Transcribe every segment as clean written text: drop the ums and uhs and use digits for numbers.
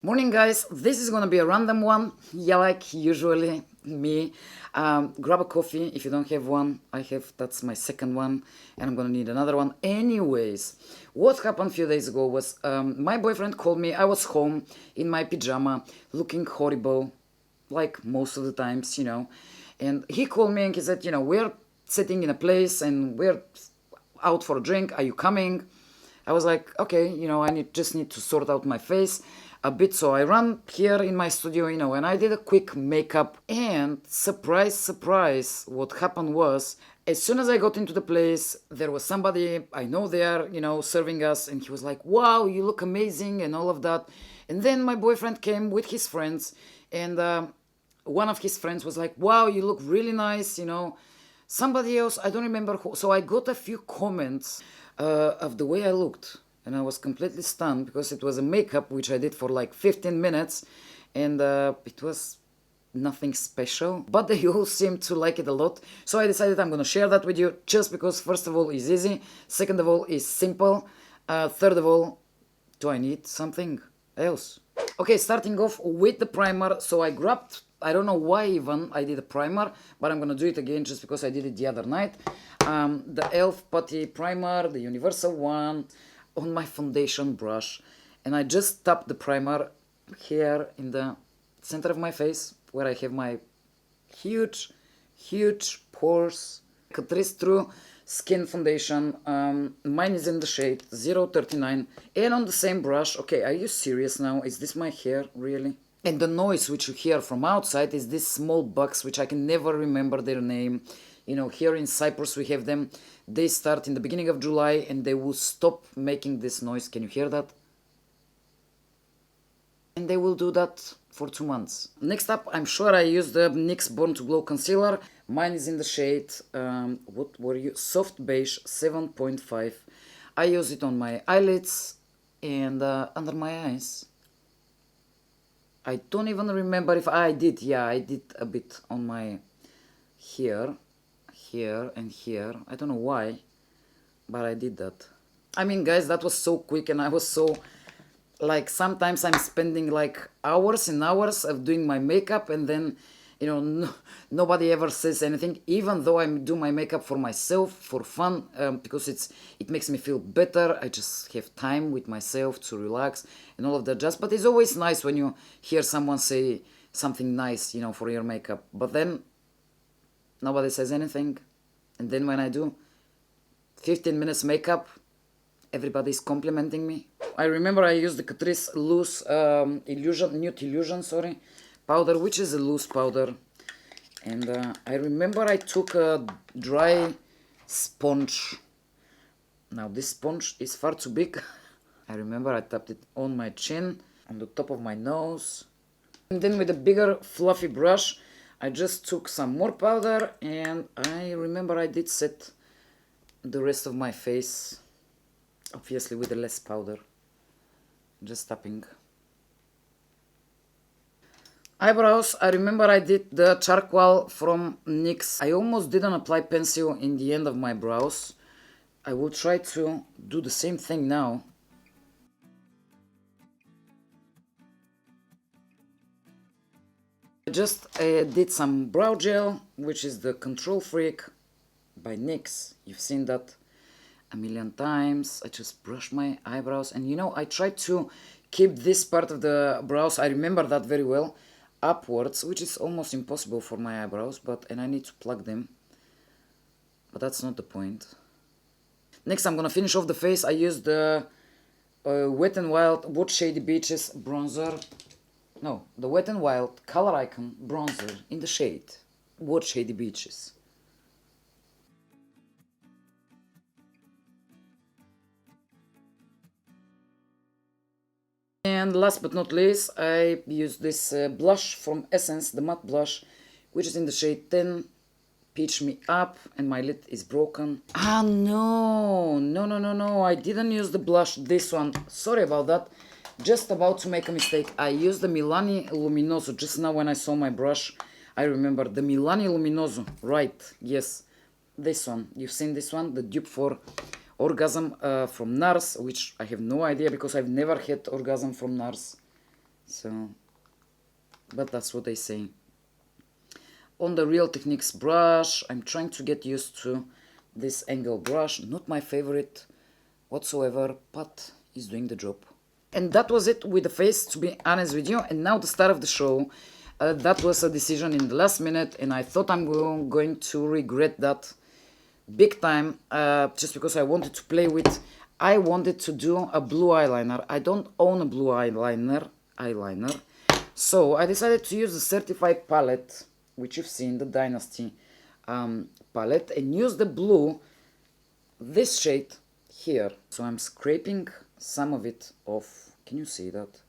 Morning guys, this is gonna be a random one, yeah, like usually me. Grab a coffee if you don't have one. That's my second one and I'm gonna need another one. Anyways, what happened a few days ago was my boyfriend called me. I was home in my pajama looking horrible like most of the times, and he called me and he said, we're sitting in a place and we're out for a drink, are you coming? I was like, okay, just need to sort out my face a bit. So I ran here in my studio, and I did a quick makeup. And surprise, surprise, what happened was, as soon as I got into the place, there was somebody I know there, serving us. And he was like, wow, you look amazing and all of that. And then my boyfriend came with his friends. And one of his friends was like, wow, you look really nice, Somebody else, I don't remember who. So I got a few comments of the way I looked. And I was completely stunned because it was a makeup which I did for like 15 minutes. And it was nothing special. But they all seemed to like it a lot. So I decided I'm going to share that with you just because first of all, it's easy. Second of all, it's simple. Third of all, do I need something else? Okay, starting off with the primer. So I grabbed, I don't know why even I did a primer, but I'm gonna do it again just because I did it the other night. The E.L.F Putty primer, the universal one, on my foundation brush. And I just tapped the primer here in the center of my face, where I have my huge pores. Catrice True Skin Foundation. Mine is in the shade 039. And on the same brush. Okay, are you serious now? Is this my hair, really? And the noise which you hear from outside is these small bugs, which I can never remember their name. Here in Cyprus we have them. They start in the beginning of July and they will stop making this noise. Can you hear that? And they will do that for 2 months. Next up, I'm sure I used the NYX Born to Glow Concealer. Mine is in the shade, what were you? Soft Beige 7.5. I use it on my eyelids and under my eyes. I don't even remember if I did. Yeah, I did a bit on my here and here. I don't know why, but I did that. I mean, guys, that was so quick and I was so, like, sometimes I'm spending like hours and hours of doing my makeup and then, nobody ever says anything, even though I do my makeup for myself, for fun, because it makes me feel better. I just have time with myself to relax and all of that jazz. But it's always nice when you hear someone say something nice, for your makeup. But then nobody says anything. And then when I do 15 minutes makeup, everybody's complimenting me. I remember I used the Catrice loose Nude Illusion, powder, which is a loose powder. And I remember I took a dry sponge. Now this sponge is far too big. I remember I tapped it on my chin, on the top of my nose. And then with a bigger fluffy brush, I just took some more powder and I remember I did set the rest of my face, obviously with the less powder. Just tapping. Eyebrows, I remember I did the charcoal from NYX. I almost didn't apply pencil in the end of my brows. I will try to do the same thing now. I just did some brow gel, which is the Control Freak by NYX. You've seen that a million times. I just brush my eyebrows and I try to keep this part of the brows, I remember that very well, upwards, which is almost impossible for my eyebrows, and I need to plug them, but that's not the point. Next, I'm gonna finish off the face. I used the Wet n Wild What Shady Beaches bronzer. No, the Wet n Wild Color Icon bronzer in the shade What Shady Beaches. And last but not least, I use this blush from Essence, the matte blush, which is in the shade 10, Peach Me Up, and my lid is broken. Ah, no, I didn't use the blush, this one. Sorry about that. Just about to make a mistake. I used the Milani Luminoso. Just now when I saw my brush, I remember the Milani Luminoso. Right, yes, this one. You've seen this one, the dupe for Orgasm from NARS, which I have no idea because I've never had Orgasm from NARS. So, but that's what they say. On the Real Techniques brush, I'm trying to get used to this angle brush. Not my favorite whatsoever, but it's doing the job. And that was it with the face, to be honest with you. And now the start of the show. That was a decision in the last minute, and I thought I'm going to regret that big time, just because I wanted to play with. I wanted to do a blue eyeliner. I don't own a blue eyeliner, so I decided to use the Certifeye palette, which you've seen, the Dynasty palette, and use the blue, this shade here. So I'm scraping some of it off. Can you see that?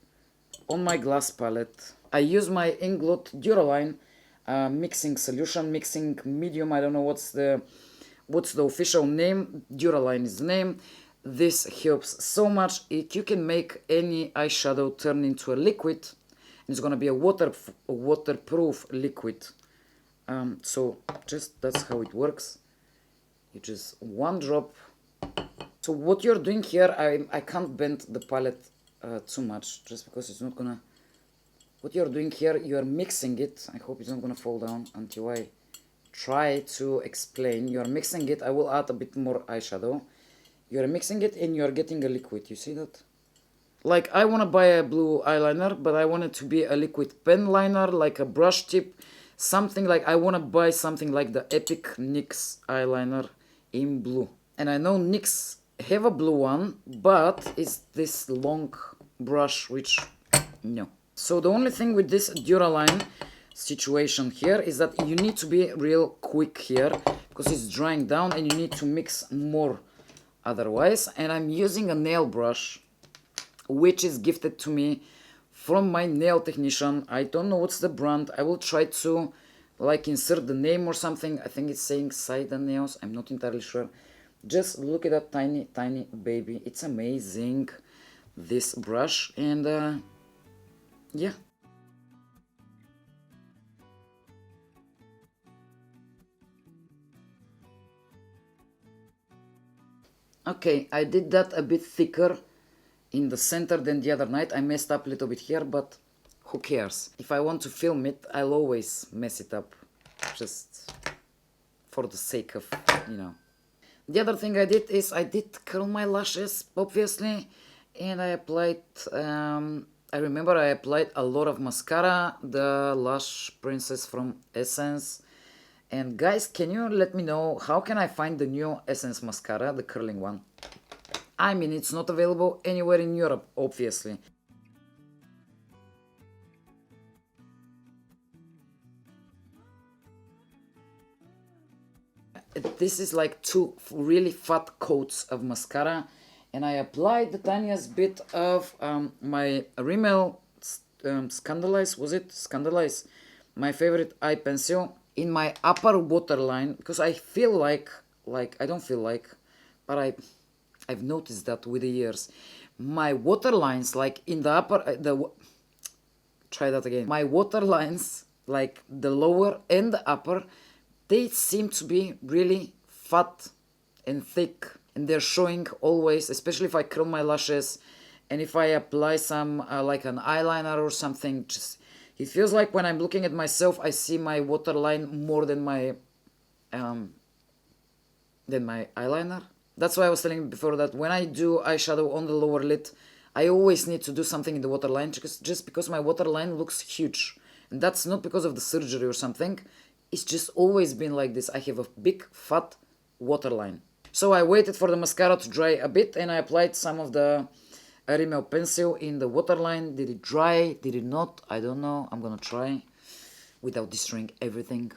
On my glass palette. I use my Inglot Duraline mixing solution, mixing medium. I don't know what's the official name. Duraline is the name. This helps so much. You can make any eyeshadow turn into a liquid. And it's gonna be a waterproof liquid. So just that's how it works. You just one drop. So what you're doing here, I can't bend the palette too much, just because it's not gonna. What you're doing here, you're mixing it. I hope it's not gonna fall down until I try to explain. You're mixing it. I will add a bit more eyeshadow. You're mixing it and you're getting a liquid. You see that? Like, I wanna buy a blue eyeliner, but I want it to be a liquid pen liner, like a brush tip. Something like, I wanna buy something like the Epic NYX eyeliner in blue. And I know NYX have a blue one, but it's this long brush, which, no. So the only thing with this Duraline situation here is that you need to be real quick here, because it's drying down and you need to mix more otherwise. And I'm using a nail brush, which is gifted to me from my nail technician. I don't know what's the brand. I will try to like insert the name or something. I think it's saying Sida Nails. I'm not entirely sure. Just look at that tiny, tiny baby. It's amazing, this brush. And yeah. Okay, I did that a bit thicker in the center than the other night. I messed up a little bit here, but who cares? If I want to film it, I'll always mess it up, just for the sake of, you know. The other thing I did is I did curl my lashes, obviously, and I applied, I remember I applied a lot of mascara, the Lash Princess from Essence. And guys, can you let me know how can I find the new Essence mascara, the curling one? I mean, it's not available anywhere in Europe, obviously. This is like two really fat coats of mascara, and I applied the tiniest bit of my Rimmel Scandaleyes, was it? Scandaleyes, my favorite eye pencil, in my upper waterline, because I feel like I don't feel like, but I've noticed that with the years, my waterlines, like in the upper, try that again. My waterlines, like the lower and the upper, they seem to be really fat and thick, and they're showing always, especially if I curl my lashes and if I apply some like an eyeliner or something. Just, it feels like when I'm looking at myself, I see my waterline more than my eyeliner. That's why I was telling you before that when I do eyeshadow on the lower lid, I always need to do something in the waterline, just because my waterline looks huge. And that's not because of the surgery or something. It's just always been like this. I have a big fat waterline. So I waited for the mascara to dry a bit and I applied some of the Rimmel pencil in the waterline. Did it dry? Did it not? I don't know. I'm gonna try without destroying everything.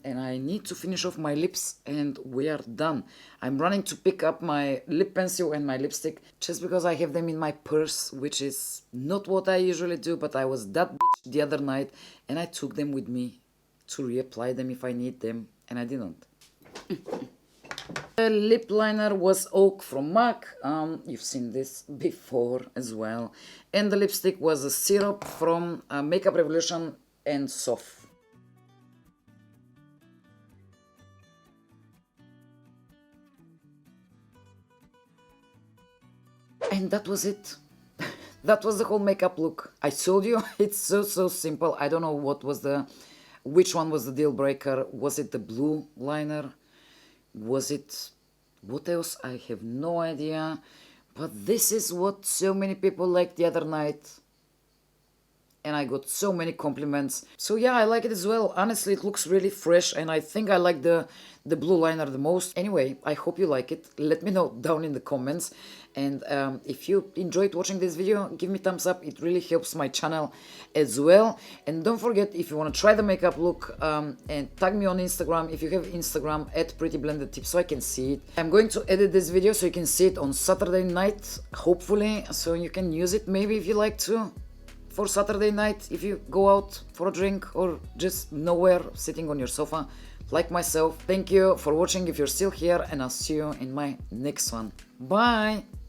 And I need to finish off my lips and we are done. I'm running to pick up my lip pencil and my lipstick just because I have them in my purse, which is not what I usually do, but I was that bitch the other night and I took them with me to reapply them if I need them, and I didn't. The lip liner was Oak from MAC. You've seen this before as well. And the lipstick was a Syrop from Makeup Revolution and Soph. And that was it. That was the whole makeup look. I told you, it's so simple. I don't know which one was the deal breaker. Was it the blue liner? Was it, what else? I have no idea. But this is what so many people liked the other night. And I got so many compliments. So yeah, I like it as well. Honestly, it looks really fresh, and I think I like the blue liner the most. Anyway, I hope you like it. Let me know down in the comments. And if you enjoyed watching this video, give me thumbs up. It really helps my channel as well. And don't forget, if you want to try the makeup look, and tag me on Instagram if you have Instagram at PRETTYBLENDEDTIPS so I can see it. I'm going to edit this video so you can see it on Saturday night, hopefully, so you can use it maybe if you like to. For Saturday night, if you go out for a drink or just nowhere, sitting on your sofa like myself. Thank you for watching if you're still here, and I'll see you in my next one. Bye!